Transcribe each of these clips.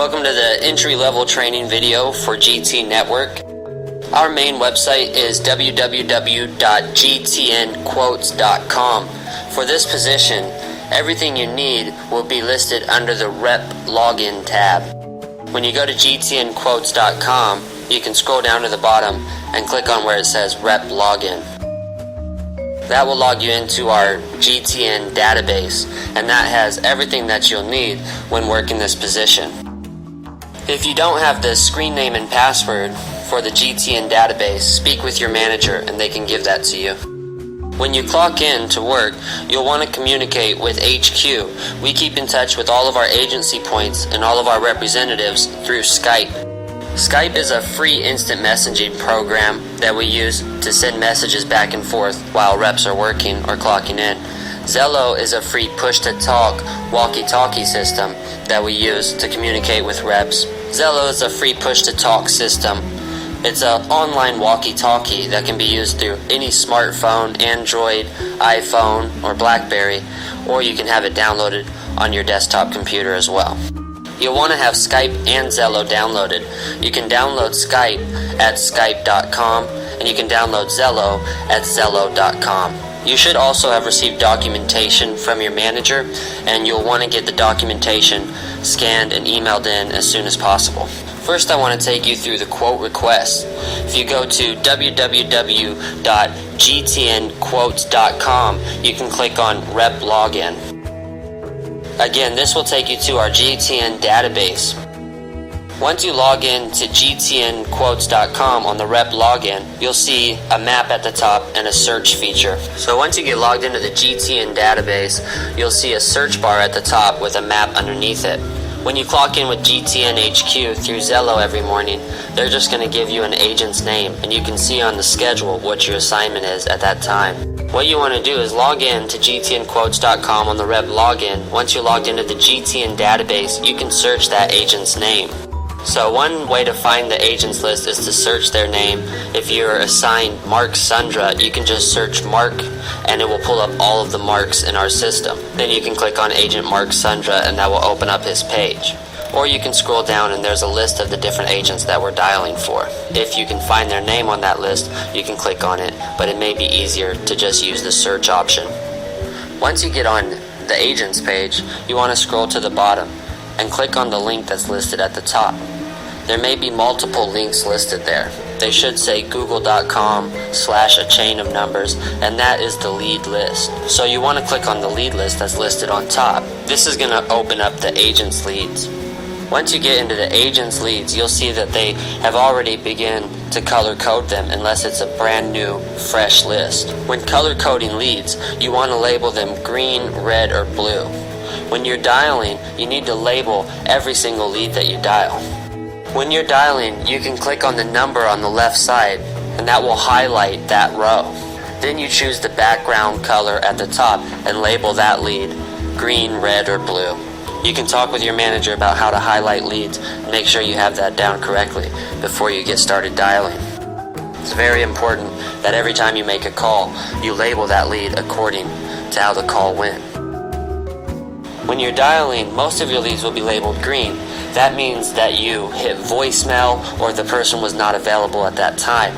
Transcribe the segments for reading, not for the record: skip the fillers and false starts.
Welcome to the entry-level training video for GT Network. Our main website is www.gtnquotes.com. For this position, everything you need will be listed under the Rep Login tab. When you go to gtnquotes.com, you can scroll down to the bottom and click on where it says Rep Login. That will log you into our GTN database, and that has everything that you'll need when working this position. If you don't have the screen name and password for the GTN database, speak with your manager and they can give that to you. When you clock in to work, you'll want to communicate with HQ. We keep in touch with all of our agency points and all of our representatives through Skype. Skype is a free instant messaging program that we use to send messages back and forth while reps are working or clocking in. Zello is a free push-to-talk walkie-talkie system that we use to communicate with reps. Zello is a free push-to-talk system. It's an online walkie-talkie that can be used through any smartphone, Android, iPhone, or BlackBerry, or you can have it downloaded on your desktop computer as well. You'll want to have Skype and Zello downloaded. You can download Skype at skype.com, and you can download Zello at zello.com. You should also have received documentation from your manager, and you'll want to get the documentation scanned and emailed in as soon as possible. First, I want to take you through the quote request. If you go to www.gtnquotes.com, you can click on Rep Login. Again, this will take you to our GTN database. Once you log in to gtnquotes.com on the Rep Login, you'll see a map at the top and a search feature. So once you get logged into the GTN database, you'll see a search bar at the top with a map underneath it. When you clock in with GTN HQ through Zello every morning, they're just going to give you an agent's name, and you can see on the schedule what your assignment is at that time. What you want to do is log in to gtnquotes.com on the Rep Login. Once you're logged into the GTN database, you can search that agent's name. So one way to find the agents list is to search their name. If you're assigned Mark Sundra, you can just search Mark and it will pull up all of the Marks in our system. Then you can click on Agent Mark Sundra and that will open up his page. Or you can scroll down and there's a list of the different agents that we're dialing for. If you can find their name on that list, you can click on it, but it may be easier to just use the search option. Once you get on the agents page, you want to scroll to the bottom and click on the link that's listed at the top. There may be multiple links listed there. They should say google.com/a chain of numbers, and that is the lead list. So you want to click on the lead list that's listed on top. This is going to open up the agent's leads. Once you get into the agent's leads, you'll see that they have already begun to color code them unless it's a brand new, fresh list. When color coding leads, you want to label them green, red, or blue. When you're dialing, you need to label every single lead that you dial. When you're dialing, you can click on the number on the left side, and that will highlight that row. Then you choose the background color at the top and label that lead green, red, or blue. You can talk with your manager about how to highlight leads and make sure you have that down correctly before you get started dialing. It's very important that every time you make a call, you label that lead according to how the call went. When you're dialing, most of your leads will be labeled green. That means that you hit voicemail or the person was not available at that time.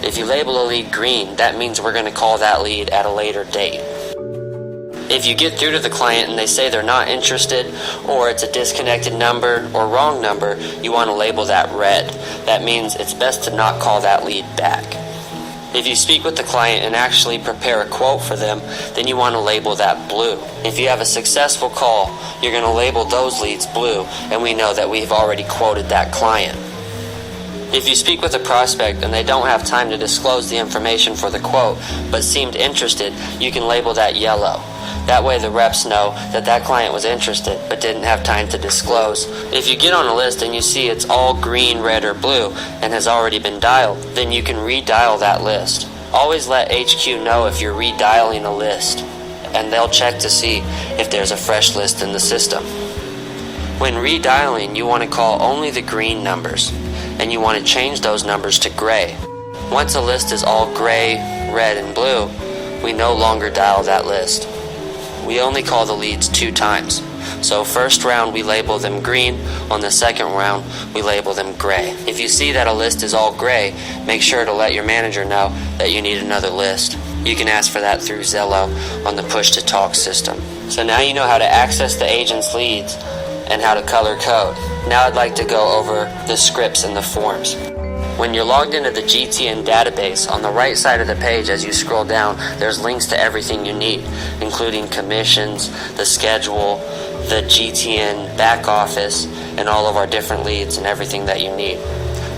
If you label a lead green, that means we're going to call that lead at a later date. If you get through to the client and they say they're not interested, or it's a disconnected number or wrong number, you want to label that red. That means it's best to not call that lead back. If you speak with the client and actually prepare a quote for them, then you want to label that blue. If you have a successful call, you're going to label those leads blue, and we know that we've already quoted that client. If you speak with a prospect and they don't have time to disclose the information for the quote, but seemed interested, you can label that yellow. That way the reps know that that client was interested but didn't have time to disclose. If you get on a list and you see it's all green, red, or blue and has already been dialed, then you can redial that list. Always let HQ know if you're redialing a list, and they'll check to see if there's a fresh list in the system. When redialing, you want to call only the green numbers, and you want to change those numbers to gray. Once a list is all gray, red, and blue, we no longer dial that list. We only call the leads 2 times. So first round we label them green, on the second round we label them gray. If you see that a list is all gray, make sure to let your manager know that you need another list. You can ask for that through Zello on the push-to-talk system. So now you know how to access the agent's leads and how to color code. Now I'd like to go over the scripts and the forms. When you're logged into the GTN database, on the right side of the page as you scroll down, there's links to everything you need, including commissions, the schedule, the GTN back office, and all of our different leads and everything that you need.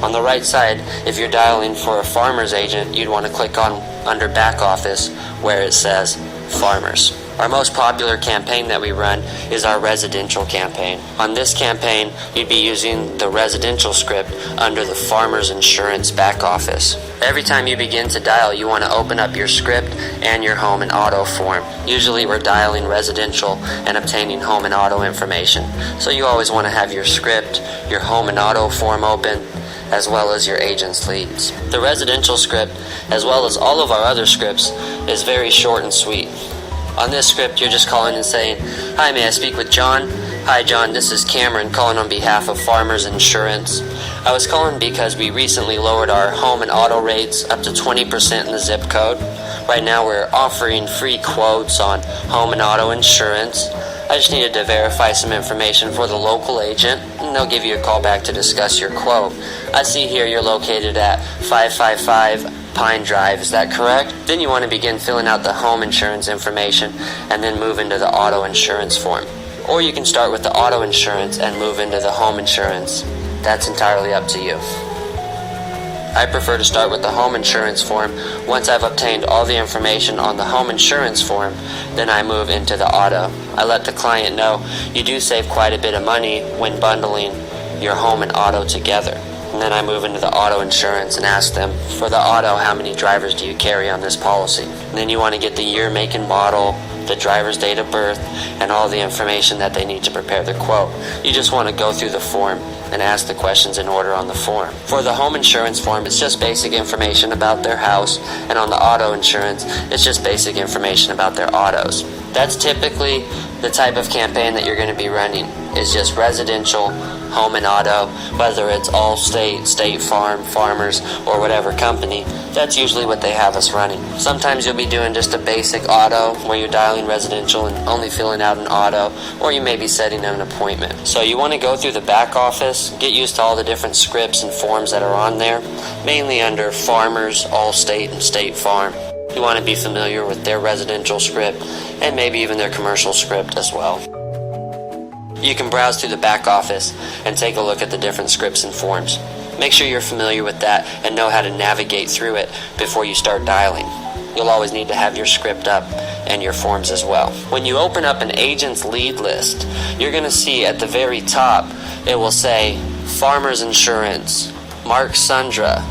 On the right side, if you're dialing for a farmer's agent, you'd want to click on under back office where it says farmers. Our most popular campaign that we run is our residential campaign. On this campaign, you'd be using the residential script under the farmer's insurance back office. Every time you begin to dial, you want to open up your script and your home and auto form. Usually we're dialing residential and obtaining home and auto information. So you always want to have your script, your home and auto form open, as well as your agent's leads. The residential script, as well as all of our other scripts, is very short and sweet. On this script, you're just calling and saying, "Hi, may I speak with John?" "Hi, John, this is Cameron calling on behalf of Farmers Insurance. I was calling because we recently lowered our home and auto rates up to 20% in the zip code. Right now we're offering free quotes on home and auto insurance. I just needed to verify some information for the local agent, and they'll give you a call back to discuss your quote. I see here you're located at 555 Pine Drive, is that correct?" Then you want to begin filling out the home insurance information and then move into the auto insurance form. Or you can start with the auto insurance and move into the home insurance. That's entirely up to you. I prefer to start with the home insurance form. Once I've obtained all the information on the home insurance form, then I move into the auto. I let the client know you do save quite a bit of money when bundling your home and auto together. And then I move into the auto insurance and ask them, for the auto, how many drivers do you carry on this policy? And then you want to get the year, make, and model, the driver's date of birth, and all the information that they need to prepare the quote. You just want to go through the form and ask the questions in order on the form. For the home insurance form, it's just basic information about their house, and on the auto insurance, it's just basic information about their autos. That's typically the type of campaign that you're going to be running. It's just residential, home and auto, whether it's Allstate, State Farm, Farmers, or whatever company. That's usually what they have us running. Sometimes you'll be doing just a basic auto where you're dialing residential and only filling out an auto, or you may be setting an appointment. So you want to go through the back office, get used to all the different scripts and forms that are on there, mainly under Farmers, Allstate, and State Farm. You want to be familiar with their residential script and maybe even their commercial script as well. You can browse through the back office and take a look at the different scripts and forms. Make sure you're familiar with that and know how to navigate through it before you start dialing. You'll always need to have your script up and your forms as well. When you open up an agent's lead list, you're going to see at the very top, it will say Farmers Insurance, Mark Sundra,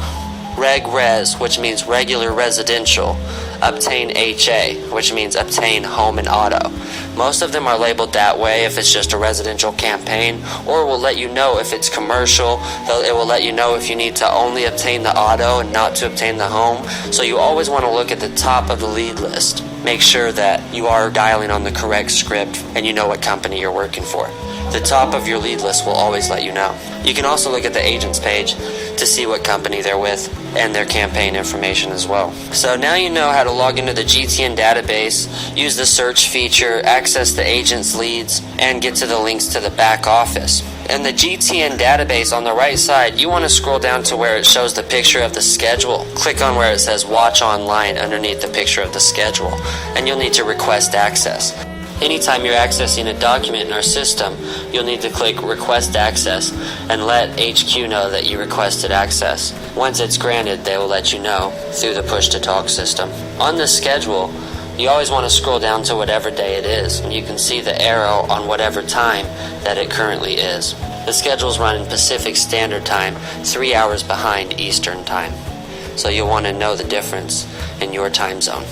Reg Res, which means regular residential, Obtain HA, which means obtain home and auto. Most of them are labeled that way if it's just a residential campaign, or will let you know if it's commercial. It will let you know if you need to only obtain the auto and not to obtain the home. So you always want to look at the top of the lead list. Make sure that you are dialing on the correct script and you know what company you're working for. The top of your lead list will always let you know. You can also look at the agent's page to see what company they're with and their campaign information as well. So now you know how to log into the GTN database, use the search feature, access the agent's leads, and get to the links to the back office. In the GTN database on the right side, you want to scroll down to where it shows the picture of the schedule. Click on where it says Watch Online underneath the picture of the schedule, and you'll need to request access. Anytime you're accessing a document in our system, you'll need to click Request Access and let HQ know that you requested access. Once it's granted, they will let you know through the push-to-talk system. On the schedule, you always want to scroll down to whatever day it is, and you can see the arrow on whatever time that it currently is. The schedule's run in Pacific Standard Time, 3 hours behind Eastern Time. So you'll want to know the difference in your time zone.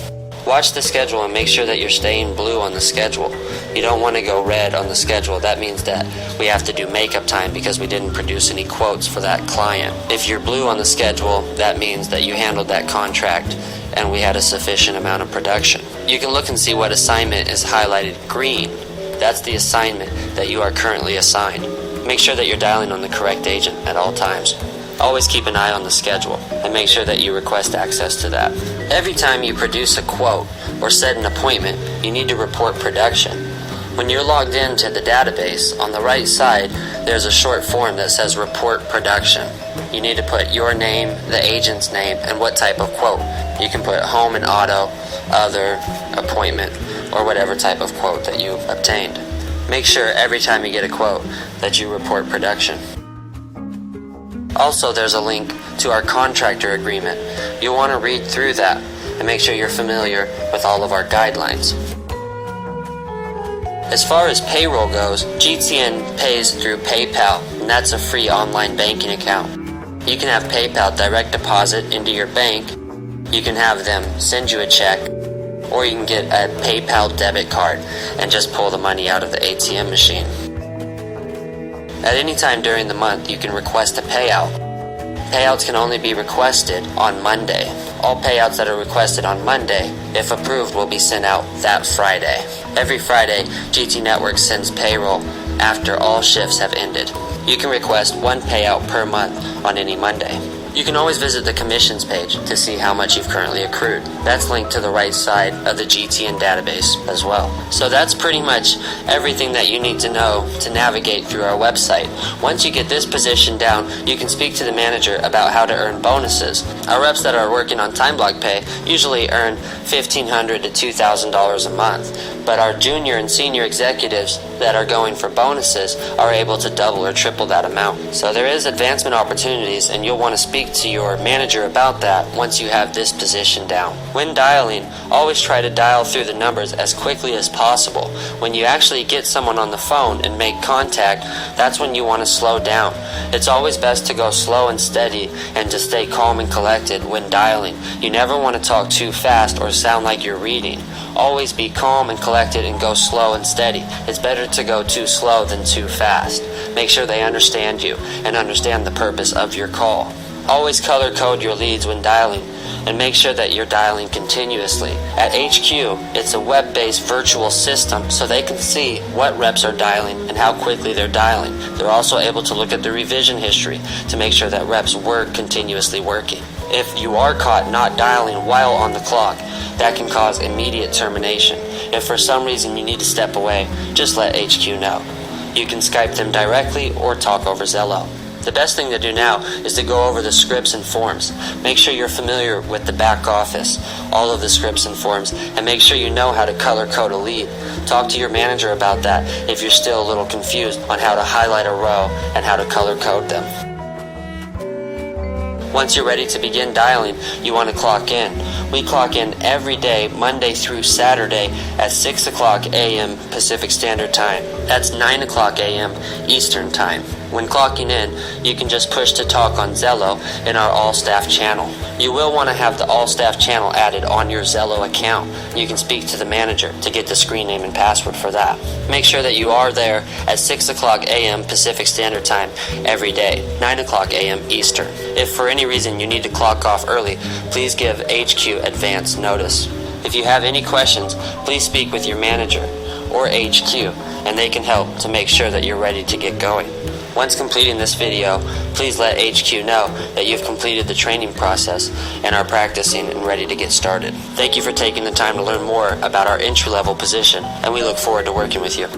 Watch the schedule and make sure that you're staying blue on the schedule. You don't want to go red on the schedule. That means that we have to do makeup time because we didn't produce any quotes for that client. If you're blue on the schedule, that means that you handled that contract and we had a sufficient amount of production. You can look and see what assignment is highlighted green That's the assignment that you are currently assigned. Make sure that you're dialing on the correct agent at all times. Always keep an eye on the schedule and make sure that you request access to that. Every time you produce a quote or set an appointment, you need to report production. When you're logged into the database, on the right side, there's a short form that says Report Production. You need to put your name, the agent's name, and what type of quote. You can put home and auto, other, appointment, or whatever type of quote that you've obtained. Make sure every time you get a quote that you report production. Also, there's a link to our contractor agreement. You'll want to read through that and make sure you're familiar with all of our guidelines. As far as payroll goes, GTN pays through PayPal, and that's a free online banking account. You can have PayPal direct deposit into your bank, you can have them send you a check, or you can get a PayPal debit card and just pull the money out of the ATM machine. At any time during the month, you can request a payout. Payouts can only be requested on Monday. All payouts that are requested on Monday, if approved, will be sent out that Friday. Every Friday, GT Network sends payroll after all shifts have ended. You can request one payout per month on any Monday. You can always visit the commissions page to see how much you've currently accrued. That's linked to the right side of the GTN database as well. So that's pretty much everything that you need to know to navigate through our website. Once you get this position down, you can speak to the manager about how to earn bonuses. Our reps that are working on time block pay usually earn $1,500 to $2,000 a month, but our junior and senior executives that are going for bonuses are able to double or triple that amount. So there is advancement opportunities, and you'll want to speak to your manager about that once you have this position down. When dialing, always try to dial through the numbers as quickly as possible. When you actually get someone on the phone and make contact, that's when you want to slow down. It's always best to go slow and steady and to stay calm and collected when dialing. You never want to talk too fast or sound like you're reading. Always be calm and collected and go slow and steady. It's better to go too slow than too fast. Make sure they understand you and understand the purpose of your call. Always color code your leads when dialing, and make sure that you're dialing continuously. At HQ, it's a web-based virtual system, so they can see what reps are dialing and how quickly they're dialing. They're also able to look at the revision history to make sure that reps were continuously working. If you are caught not dialing while on the clock, that can cause immediate termination. If for some reason you need to step away, just let HQ know. You can Skype them directly or talk over Zello. The best thing to do now is to go over the scripts and forms. Make sure you're familiar with the back office, all of the scripts and forms, and make sure you know how to color code a lead. Talk to your manager about that if you're still a little confused on how to highlight a row and how to color code them. Once you're ready to begin dialing, you want to clock in. We clock in every day, Monday through Saturday, at 6 o'clock a.m. Pacific Standard Time. That's 9 o'clock a.m. Eastern Time. When clocking in, you can just push to talk on Zello in our all-staff channel. You will want to have the all-staff channel added on your Zello account. You can speak to the manager to get the screen name and password for that. Make sure that you are there at 6 o'clock a.m. Pacific Standard Time every day, 9 o'clock a.m. Eastern. If for any reason you need to clock off early, please give HQ advance notice. If you have any questions, please speak with your manager or HQ, and they can help to make sure that you're ready to get going. Once completing this video, please let HQ know that you've completed the training process and are practicing and ready to get started. Thank you for taking the time to learn more about our entry-level position, and we look forward to working with you.